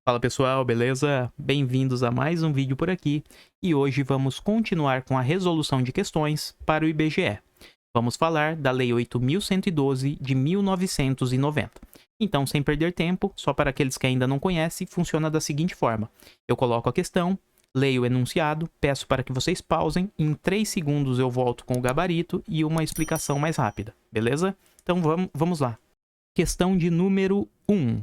Fala pessoal, beleza? Bem-vindos a mais um vídeo por aqui e hoje vamos continuar com a resolução de questões para o IBGE. Vamos falar da Lei 8.112 de 1990. Então, sem perder tempo, só para aqueles que ainda não conhecem, funciona da seguinte forma. Eu coloco a questão, leio o enunciado, peço para que vocês pausem, em 3 segundos eu volto com o gabarito e uma explicação mais rápida, beleza? Então vamos lá. Questão de número 1.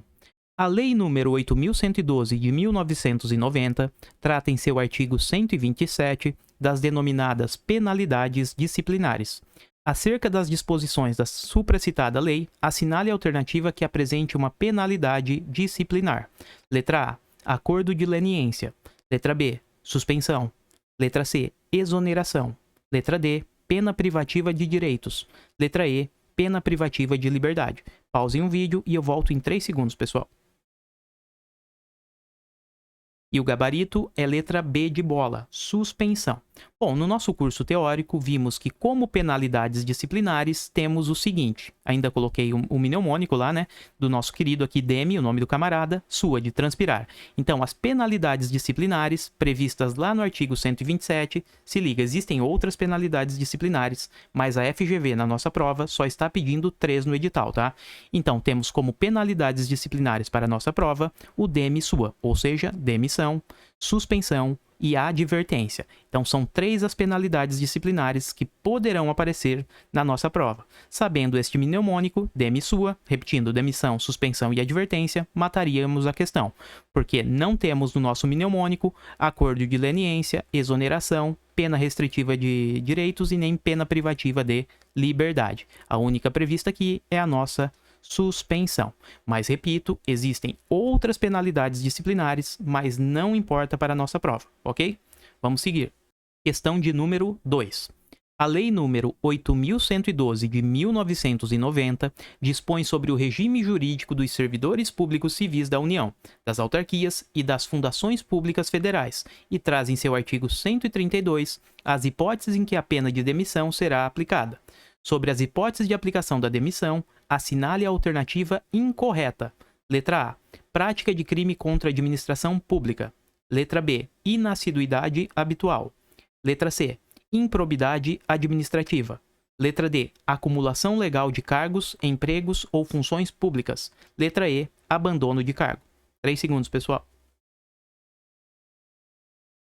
A Lei nº 8.112 de 1990 trata em seu artigo 127 das denominadas penalidades disciplinares. Acerca das disposições da supracitada lei, assinale a alternativa que apresente uma penalidade disciplinar. Letra A. Acordo de leniência. Letra B. Suspensão. Letra C. Exoneração. Letra D. Pena privativa de direitos. Letra E. Pena privativa de liberdade. Pausem o vídeo e eu volto em 3 segundos, pessoal. E o gabarito é letra B de bola, suspensão. Bom, no nosso curso teórico, vimos que como penalidades disciplinares, temos o seguinte. Ainda coloquei o mnemônico lá, né? Do nosso querido aqui, Demi, o nome do camarada, sua, de transpirar. Então, as penalidades disciplinares, previstas lá no artigo 127, se liga, existem outras penalidades disciplinares, mas a FGV, na nossa prova, só está pedindo 3 no edital, tá? Então, temos como penalidades disciplinares para a nossa prova, o Demi sua, ou seja, demissão, suspensão e advertência. Então, são 3 as penalidades disciplinares que poderão aparecer na nossa prova. Sabendo este mnemônico, demi sua, repetindo demissão, suspensão e advertência, mataríamos a questão, porque não temos no nosso mnemônico acordo de leniência, exoneração, pena restritiva de direitos e nem pena privativa de liberdade. A única prevista aqui é a nossa suspensão. Mas, repito, existem outras penalidades disciplinares, mas não importa para a nossa prova, ok? Vamos seguir. Questão de número 2. A Lei nº 8.112 de 1990 dispõe sobre o regime jurídico dos servidores públicos civis da União, das autarquias e das fundações públicas federais e traz em seu artigo 132 as hipóteses em que a pena de demissão será aplicada. Sobre as hipóteses de aplicação da demissão, assinale a alternativa incorreta. Letra A. Prática de crime contra a administração pública. Letra B. Inassiduidade habitual. Letra C. Improbidade administrativa. Letra D. Acumulação legal de cargos, empregos ou funções públicas. Letra E. Abandono de cargo. 3 segundos, pessoal.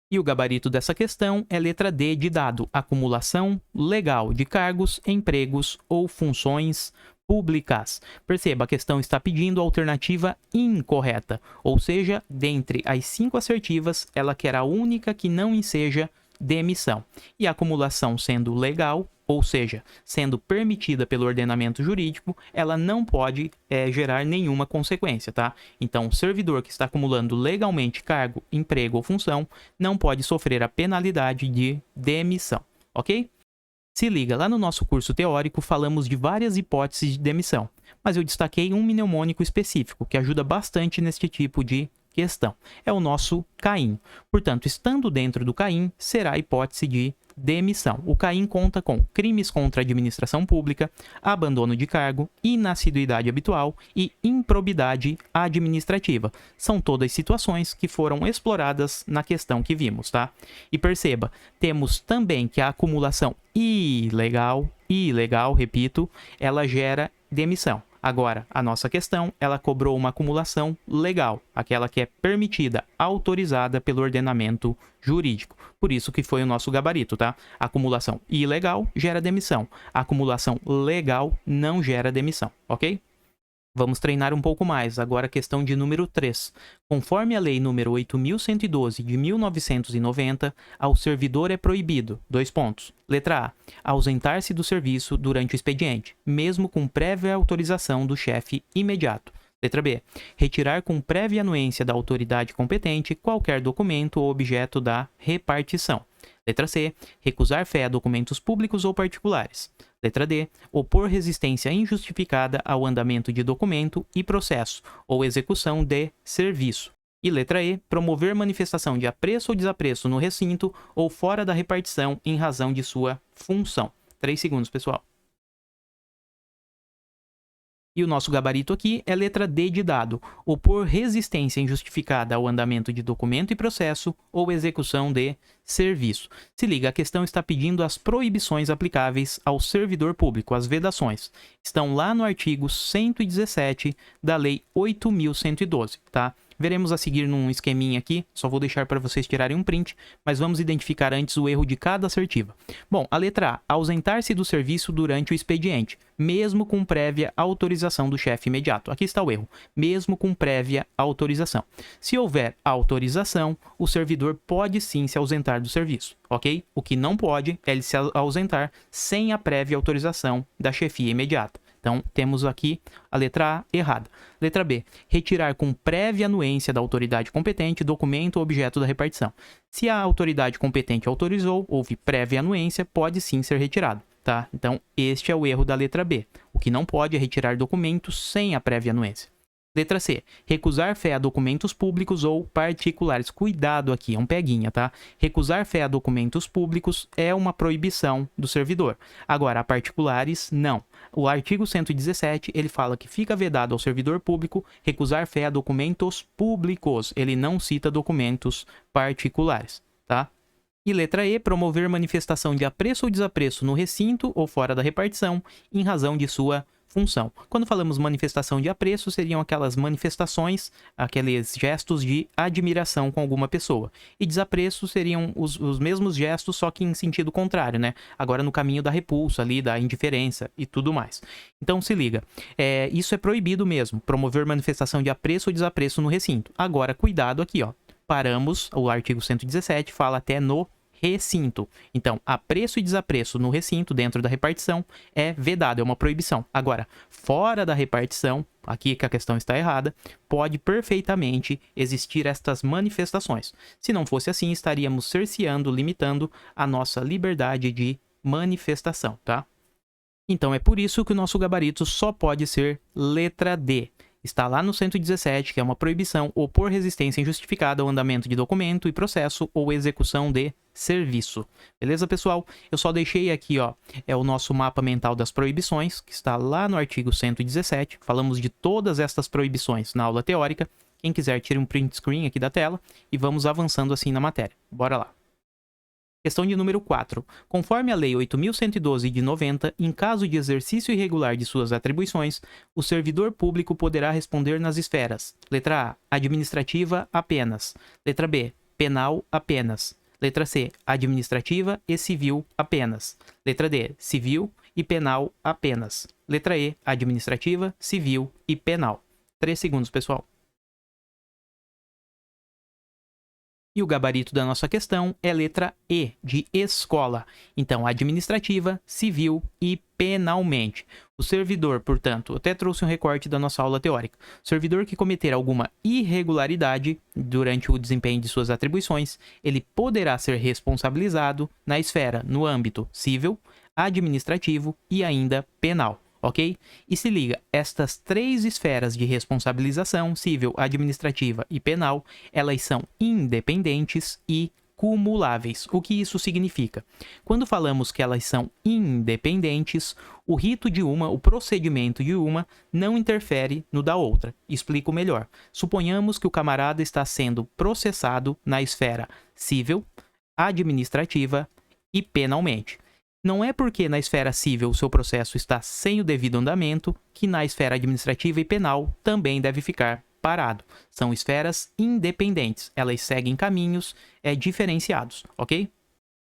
E o gabarito dessa questão é letra D de dado, acumulação legal de cargos, empregos ou funções públicas. Perceba, a questão está pedindo a alternativa incorreta, ou seja, dentre as 5 assertivas, ela quer a única que não enseja demissão. E a acumulação sendo legal, ou seja, sendo permitida pelo ordenamento jurídico, ela não pode gerar nenhuma consequência, tá? Então, o servidor que está acumulando legalmente cargo, emprego ou função não pode sofrer a penalidade de demissão, ok? Se liga, lá no nosso curso teórico falamos de várias hipóteses de demissão, mas eu destaquei um mnemônico específico que ajuda bastante neste tipo de questão. É o nosso CAIM. Portanto, estando dentro do CAIM, será a hipótese de demissão. O CAIM conta com crimes contra a administração pública, abandono de cargo, inassiduidade habitual e improbidade administrativa. São todas situações que foram exploradas na questão que vimos, tá? E perceba, temos também que a acumulação ilegal, repito, ela gera demissão. Agora, a nossa questão, ela cobrou uma acumulação legal, aquela que é permitida, autorizada pelo ordenamento jurídico. Por isso que foi o nosso gabarito, tá? Acumulação ilegal gera demissão. Acumulação legal não gera demissão, ok? Vamos treinar um pouco mais. Agora a questão de número 3. Conforme a Lei nº 8.112 de 1990, ao servidor é proibido, 2 pontos. Letra A. Ausentar-se do serviço durante o expediente, mesmo com prévia autorização do chefe imediato. Letra B. Retirar com prévia anuência da autoridade competente qualquer documento ou objeto da repartição. Letra C. Recusar fé a documentos públicos ou particulares. Letra D. Opor resistência injustificada ao andamento de documento e processo ou execução de serviço. E letra E. Promover manifestação de apreço ou desapreço no recinto ou fora da repartição em razão de sua função. 3 segundos, pessoal. E o nosso gabarito aqui é letra D de dado, opor resistência injustificada ao andamento de documento e processo ou execução de serviço. Se liga, a questão está pedindo as proibições aplicáveis ao servidor público, as vedações. Estão lá no artigo 117 da Lei 8.112, tá? Veremos a seguir num esqueminha aqui, só vou deixar para vocês tirarem um print, mas vamos identificar antes o erro de cada assertiva. Bom, a letra A, ausentar-se do serviço durante o expediente, mesmo com prévia autorização do chefe imediato. Aqui está o erro, mesmo com prévia autorização. Se houver autorização, o servidor pode sim se ausentar do serviço, ok? O que não pode é ele se ausentar sem a prévia autorização da chefia imediata. Então, temos aqui a letra A errada. Letra B, retirar com prévia anuência da autoridade competente documento ou objeto da repartição. Se a autoridade competente autorizou, houve prévia anuência, pode sim ser retirado, tá? Então, este é o erro da letra B. O que não pode é retirar documentos sem a prévia anuência. Letra C, recusar fé a documentos públicos ou particulares. Cuidado aqui, é um peguinha, tá? Recusar fé a documentos públicos é uma proibição do servidor. Agora, a particulares, não. O artigo 117, ele fala que fica vedado ao servidor público recusar fé a documentos públicos. Ele não cita documentos particulares, tá? E letra E, promover manifestação de apreço ou desapreço no recinto ou fora da repartição em razão de sua função. Quando falamos manifestação de apreço, seriam aquelas manifestações, aqueles gestos de admiração com alguma pessoa. E desapreço seriam os mesmos gestos, só que em sentido contrário, né? Agora no caminho da repulsa ali, da indiferença e tudo mais. Então se liga, isso é proibido mesmo, promover manifestação de apreço ou desapreço no recinto. Agora, cuidado aqui, ó. Paramos, o artigo 117 fala até no recinto. Então, apreço e desapreço no recinto, dentro da repartição, é vedado, é uma proibição. Agora, fora da repartição, aqui que a questão está errada, pode perfeitamente existir estas manifestações. Se não fosse assim, estaríamos cerceando, limitando a nossa liberdade de manifestação, tá? Então, é por isso que o nosso gabarito só pode ser letra D. Está lá no 117, que é uma proibição opor resistência injustificada ao andamento de documento e processo ou execução de serviço. Beleza, pessoal? Eu só deixei aqui, ó, é o nosso mapa mental das proibições, que está lá no artigo 117. Falamos de todas estas proibições na aula teórica. Quem quiser, tire um print screen aqui da tela e vamos avançando assim na matéria. Bora lá. Questão de número 4. Conforme a Lei 8.112 de 90, em caso de exercício irregular de suas atribuições, o servidor público poderá responder nas esferas: letra A, administrativa apenas. Letra B, penal apenas. Letra C, administrativa e civil apenas. Letra D, civil e penal apenas. Letra E, administrativa, civil e penal. 3 segundos, pessoal. E o gabarito da nossa questão é letra E, de escola. Então, administrativa, civil e penalmente. O servidor, portanto, eu até trouxe um recorte da nossa aula teórica. O servidor que cometer alguma irregularidade durante o desempenho de suas atribuições, ele poderá ser responsabilizado na esfera, no âmbito civil, administrativo e ainda penal. Ok? E se liga, estas 3 esferas de responsabilização, civil, administrativa e penal, elas são independentes e cumuláveis. O que isso significa? Quando falamos que elas são independentes, o rito de uma, o procedimento de uma, não interfere no da outra. Explico melhor. Suponhamos que o camarada está sendo processado na esfera civil, administrativa e penalmente. Não é porque na esfera civil o seu processo está sem o devido andamento que na esfera administrativa e penal também deve ficar parado. São esferas independentes, elas seguem caminhos diferenciados, ok?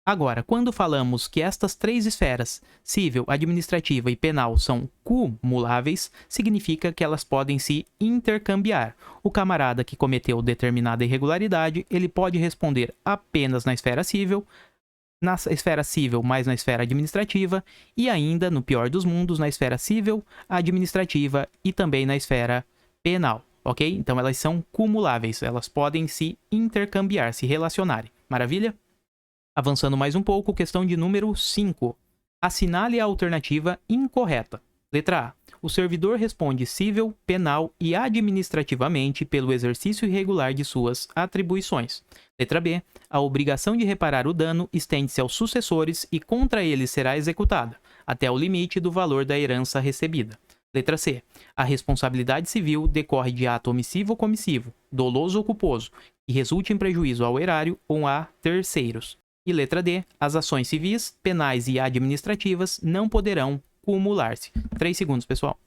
Agora, quando falamos que estas 3 esferas, civil, administrativa e penal, são cumuláveis, significa que elas podem se intercambiar. O camarada que cometeu determinada irregularidade, ele pode responder apenas na esfera civil, na esfera civil, mais na esfera administrativa, e ainda, no pior dos mundos, na esfera civil, administrativa e também na esfera penal, ok? Então, elas são cumuláveis, elas podem se intercambiar, se relacionarem. Maravilha? Avançando mais um pouco, questão de número 5. Assinale a alternativa incorreta. Letra A. O servidor responde civil, penal e administrativamente pelo exercício irregular de suas atribuições. Letra B. A obrigação de reparar o dano estende-se aos sucessores e contra eles será executada, até o limite do valor da herança recebida. Letra C. A responsabilidade civil decorre de ato omissivo ou comissivo, doloso ou culposo, que resulte em prejuízo ao erário ou a terceiros. E letra D. As ações civis, penais e administrativas não poderão cumular-se. 3 segundos, pessoal.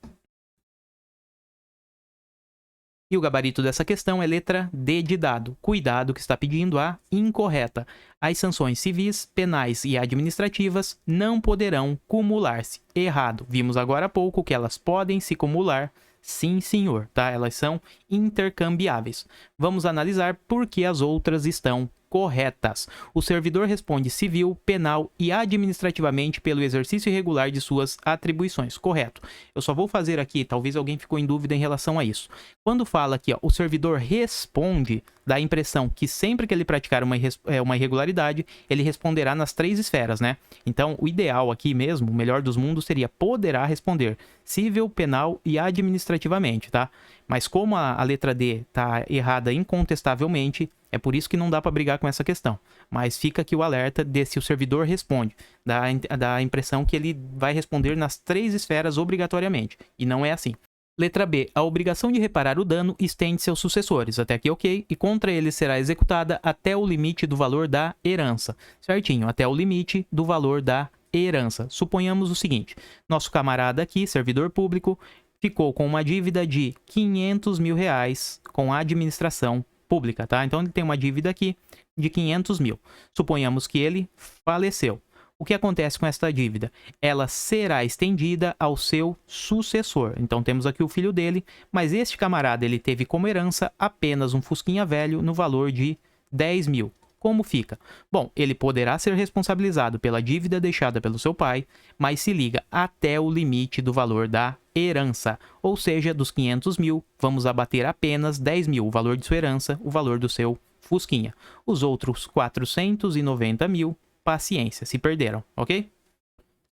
E o gabarito dessa questão é letra D de dado. Cuidado que está pedindo a incorreta. As sanções civis, penais e administrativas não poderão cumular-se. Errado. Vimos agora há pouco que elas podem se cumular. Sim, senhor, tá? Elas são intercambiáveis. Vamos analisar por que as outras estão corretas. O servidor responde civil, penal e administrativamente pelo exercício irregular de suas atribuições. Correto. Eu só vou fazer aqui, talvez alguém ficou em dúvida em relação a isso. Quando fala aqui, ó, o servidor responde, dá a impressão que sempre que ele praticar uma irregularidade, ele responderá nas 3 esferas, né? Então, o ideal aqui mesmo, o melhor dos mundos, seria poderá responder civil, penal e administrativamente, tá? Mas como a letra D está errada incontestavelmente, é por isso que não dá para brigar com essa questão. Mas fica aqui o alerta de se o servidor responde. Dá a impressão que ele vai responder nas 3 esferas obrigatoriamente. E não é assim. Letra B. A obrigação de reparar o dano estende-se aos sucessores. Até aqui ok. E contra eles será executada até o limite do valor da herança. Certinho. Até o limite do valor da herança. Suponhamos o seguinte. Nosso camarada aqui, servidor público, ficou com uma dívida de 500 mil reais com a administração pública, tá? Então, ele tem uma dívida aqui de 500 mil. Suponhamos que ele faleceu. O que acontece com esta dívida? Ela será estendida ao seu sucessor. Então, temos aqui o filho dele, mas este camarada, ele teve como herança apenas um fusquinha velho no valor de 10 mil. Como fica? Bom, ele poderá ser responsabilizado pela dívida deixada pelo seu pai, mas se liga até o limite do valor da herança. Ou seja, dos 500 mil, vamos abater apenas 10 mil, o valor de sua herança, o valor do seu fusquinha. Os outros 490 mil, paciência, se perderam, ok?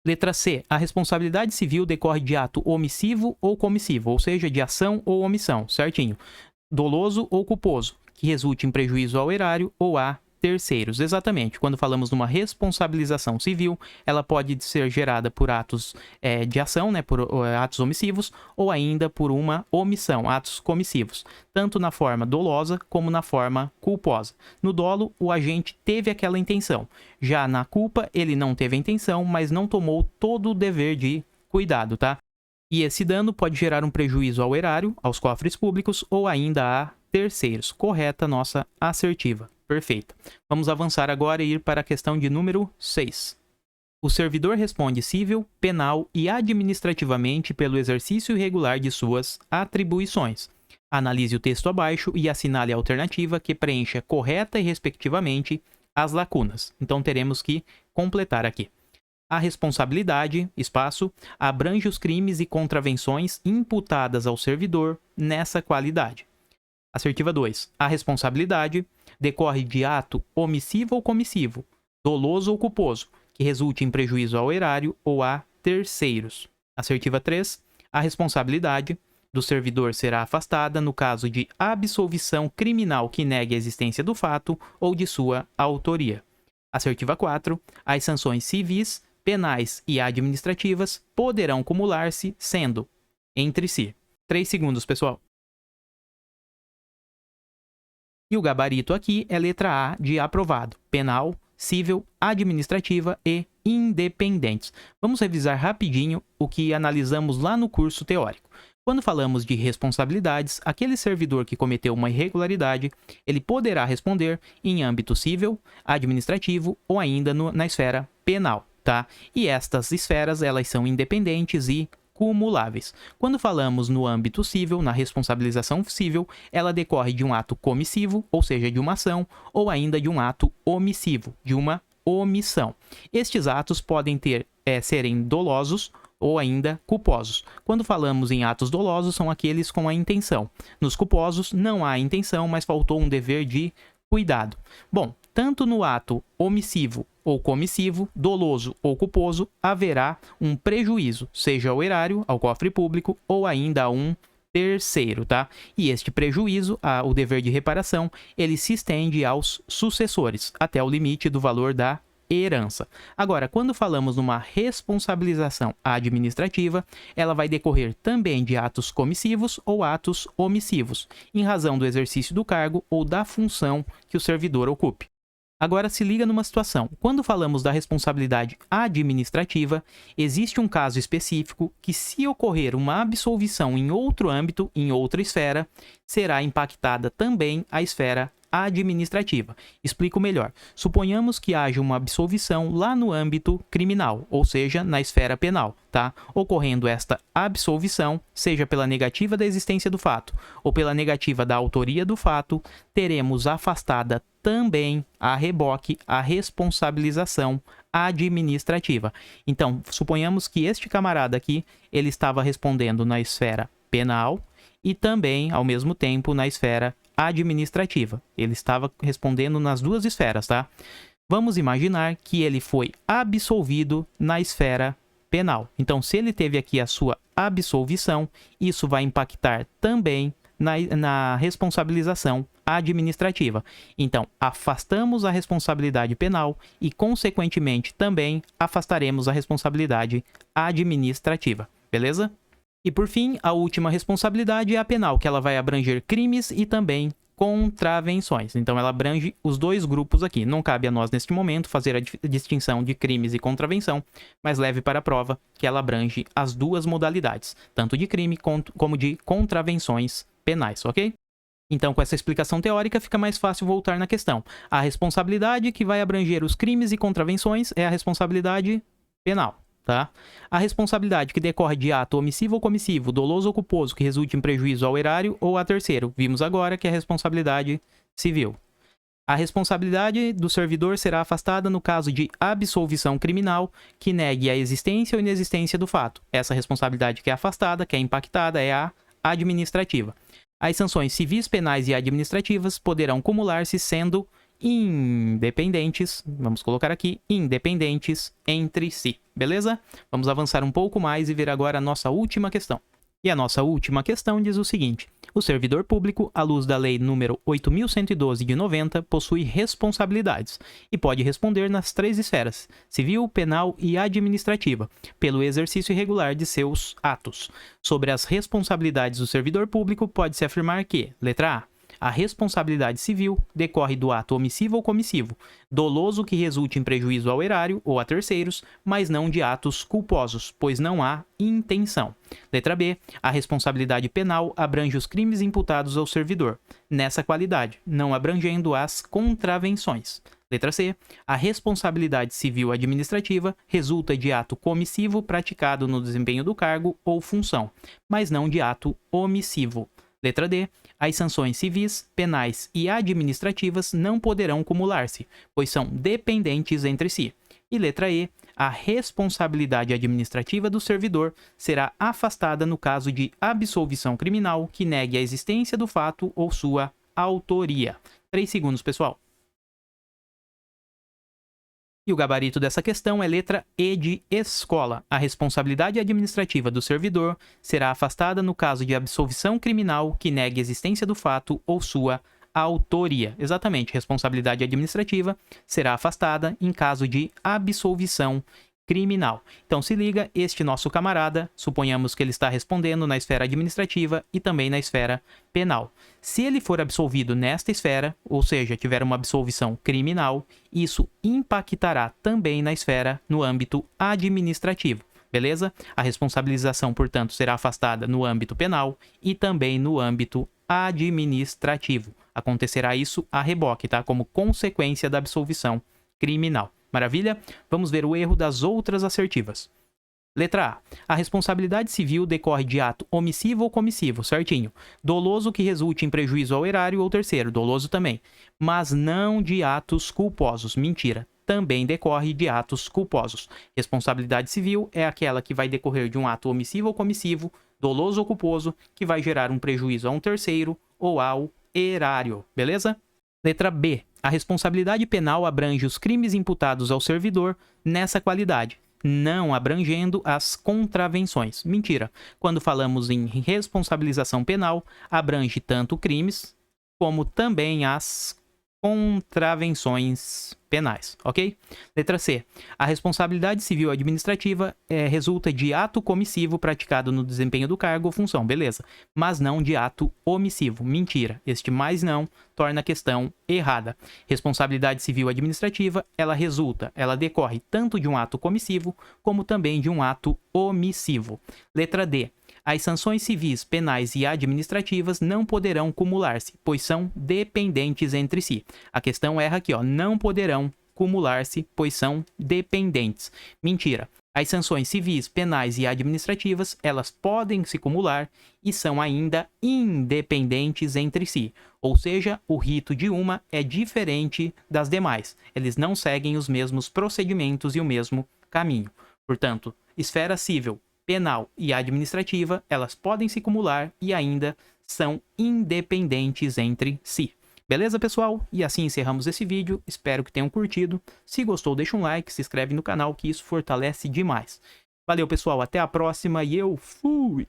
Letra C. A responsabilidade civil decorre de ato omissivo ou comissivo, ou seja, de ação ou omissão, certinho. Doloso ou culposo, que resulte em prejuízo ao erário ou a terceiros. Exatamente. Quando falamos numa responsabilização civil, ela pode ser gerada por atos de ação, né, por atos omissivos, ou ainda por uma omissão, atos comissivos, tanto na forma dolosa como na forma culposa. No dolo, o agente teve aquela intenção. Já na culpa, ele não teve a intenção, mas não tomou todo o dever de cuidado, tá? E esse dano pode gerar um prejuízo ao erário, aos cofres públicos ou ainda a terceiros. Correta nossa assertiva. Perfeito. Vamos avançar agora e ir para a questão de número 6. O servidor responde civil, penal e administrativamente pelo exercício irregular de suas atribuições. Analise o texto abaixo e assinale a alternativa que preencha correta e respectivamente as lacunas. Então teremos que completar aqui. A responsabilidade, espaço, abrange os crimes e contravenções imputadas ao servidor nessa qualidade. Assertiva 2. A responsabilidade decorre de ato omissivo ou comissivo, doloso ou culposo, que resulte em prejuízo ao erário ou a terceiros. Assertiva 3. A responsabilidade do servidor será afastada no caso de absolvição criminal que negue a existência do fato ou de sua autoria. Assertiva 4. As sanções civis, penais e administrativas poderão cumular-se, sendo entre si. 3 segundos, pessoal. E o gabarito aqui é letra A de aprovado. Penal, civil, administrativa e independentes. Vamos revisar rapidinho o que analisamos lá no curso teórico. Quando falamos de responsabilidades, aquele servidor que cometeu uma irregularidade, ele poderá responder em âmbito civil, administrativo ou ainda na esfera penal, tá? E estas esferas, elas são independentes e cumuláveis. Quando falamos no âmbito civil, na responsabilização civil, ela decorre de um ato comissivo, ou seja, de uma ação, ou ainda de um ato omissivo, de uma omissão. Estes atos podem serem dolosos ou ainda culposos. Quando falamos em atos dolosos, são aqueles com a intenção. Nos culposos, não há intenção, mas faltou um dever de cuidado. Bom, tanto no ato omissivo ou comissivo, doloso ou culposo, haverá um prejuízo, seja ao erário, ao cofre público ou ainda a um terceiro, tá? E este prejuízo, o dever de reparação, ele se estende aos sucessores, até o limite do valor da herança. Agora, quando falamos numa responsabilização administrativa, ela vai decorrer também de atos comissivos ou atos omissivos, em razão do exercício do cargo ou da função que o servidor ocupe. Agora se liga numa situação. Quando falamos da responsabilidade administrativa, existe um caso específico que, se ocorrer uma absolvição em outro âmbito, em outra esfera, será impactada também a esfera administrativa. Explico melhor. Suponhamos que haja uma absolvição lá no âmbito criminal, ou seja, na esfera penal, tá? Ocorrendo esta absolvição, seja pela negativa da existência do fato ou pela negativa da autoria do fato, teremos afastada também a reboque a responsabilização administrativa. Então, suponhamos que este camarada aqui, ele estava respondendo na esfera penal e também, ao mesmo tempo, na esfera administrativa. Ele estava respondendo nas duas esferas, tá? Vamos imaginar que ele foi absolvido na esfera penal. Então, se ele teve aqui a sua absolvição, isso vai impactar também na responsabilização administrativa. Então, afastamos a responsabilidade penal e, consequentemente, também afastaremos a responsabilidade administrativa. Beleza? E, por fim, a última responsabilidade é a penal, que ela vai abranger crimes e também contravenções. Então, ela abrange os dois grupos aqui. Não cabe a nós, neste momento, fazer a distinção de crimes e contravenção, mas leve para a prova que ela abrange as duas modalidades, tanto de crime como de contravenções penais, ok? Então, com essa explicação teórica, fica mais fácil voltar na questão. A responsabilidade que vai abranger os crimes e contravenções é a responsabilidade penal. Tá? A responsabilidade que decorre de ato omissivo ou comissivo, doloso ou culposo, que resulte em prejuízo ao erário ou a terceiro. Vimos agora que é a responsabilidade civil. A responsabilidade do servidor será afastada no caso de absolvição criminal que negue a existência ou inexistência do fato. Essa responsabilidade que é afastada, que é impactada, é a administrativa. As sanções civis, penais e administrativas poderão cumular-se sendo independentes, vamos colocar aqui, independentes entre si, beleza? Vamos avançar um pouco mais e ver agora a nossa última questão. E a nossa última questão diz o seguinte: o servidor público, à luz da Lei nº 8.112 de 90, possui responsabilidades e pode responder nas três esferas, civil, penal e administrativa, pelo exercício irregular de seus atos. Sobre as responsabilidades do servidor público, pode-se afirmar que, letra A, a responsabilidade civil decorre do ato omissivo ou comissivo, doloso que resulte em prejuízo ao erário ou a terceiros, mas não de atos culposos, pois não há intenção. Letra B. A responsabilidade penal abrange os crimes imputados ao servidor, nessa qualidade, não abrangendo as contravenções. Letra C. A responsabilidade civil administrativa resulta de ato comissivo praticado no desempenho do cargo ou função, mas não de ato omissivo. Letra D. As sanções civis, penais e administrativas não poderão cumular-se, pois são dependentes entre si. E letra E. A responsabilidade administrativa do servidor será afastada no caso de absolvição criminal que negue a existência do fato ou sua autoria. 3 segundos, pessoal. E o gabarito dessa questão é letra E de escola. A responsabilidade administrativa do servidor será afastada no caso de absolvição criminal que negue a existência do fato ou sua autoria. Exatamente, responsabilidade administrativa será afastada em caso de absolvição criminal. Então se liga, este nosso camarada, suponhamos que ele está respondendo na esfera administrativa e também na esfera penal. Se ele for absolvido nesta esfera, ou seja, tiver uma absolvição criminal, isso impactará também na esfera no âmbito administrativo. Beleza? A responsabilização, portanto, será afastada no âmbito penal e também no âmbito administrativo. Acontecerá isso a reboque, tá? Como consequência da absolvição criminal. Maravilha? Vamos ver o erro das outras assertivas. Letra A. A responsabilidade civil decorre de ato omissivo ou comissivo, certinho. Doloso que resulte em prejuízo ao erário ou terceiro, doloso também. Mas não de atos culposos. Mentira. Também decorre de atos culposos. Responsabilidade civil é aquela que vai decorrer de um ato omissivo ou comissivo, doloso ou culposo, que vai gerar um prejuízo a um terceiro ou ao erário. Beleza? Letra B. A responsabilidade penal abrange os crimes imputados ao servidor nessa qualidade, não abrangendo as contravenções. Mentira. Quando falamos em responsabilização penal, abrange tanto crimes como também as contravenções penais, ok? Letra C. A responsabilidade civil administrativa resulta de ato comissivo praticado no desempenho do cargo ou função, beleza, mas não de ato omissivo. Mentira. Este mais não torna a questão errada. Responsabilidade civil administrativa, ela decorre tanto de um ato comissivo como também de um ato omissivo. Letra D. As sanções civis, penais e administrativas não poderão cumular-se, pois são dependentes entre si. A questão erra aqui, ó, não poderão cumular-se, pois são dependentes. Mentira. As sanções civis, penais e administrativas, elas podem se cumular e são ainda independentes entre si. Ou seja, o rito de uma é diferente das demais. Eles não seguem os mesmos procedimentos e o mesmo caminho. Portanto, esfera civil, penal e administrativa, elas podem se cumular e ainda são independentes entre si. Beleza, pessoal? E assim encerramos esse vídeo. Espero que tenham curtido. Se gostou, deixa um like, se inscreve no canal, que isso fortalece demais. Valeu, pessoal. Até a próxima e eu fui!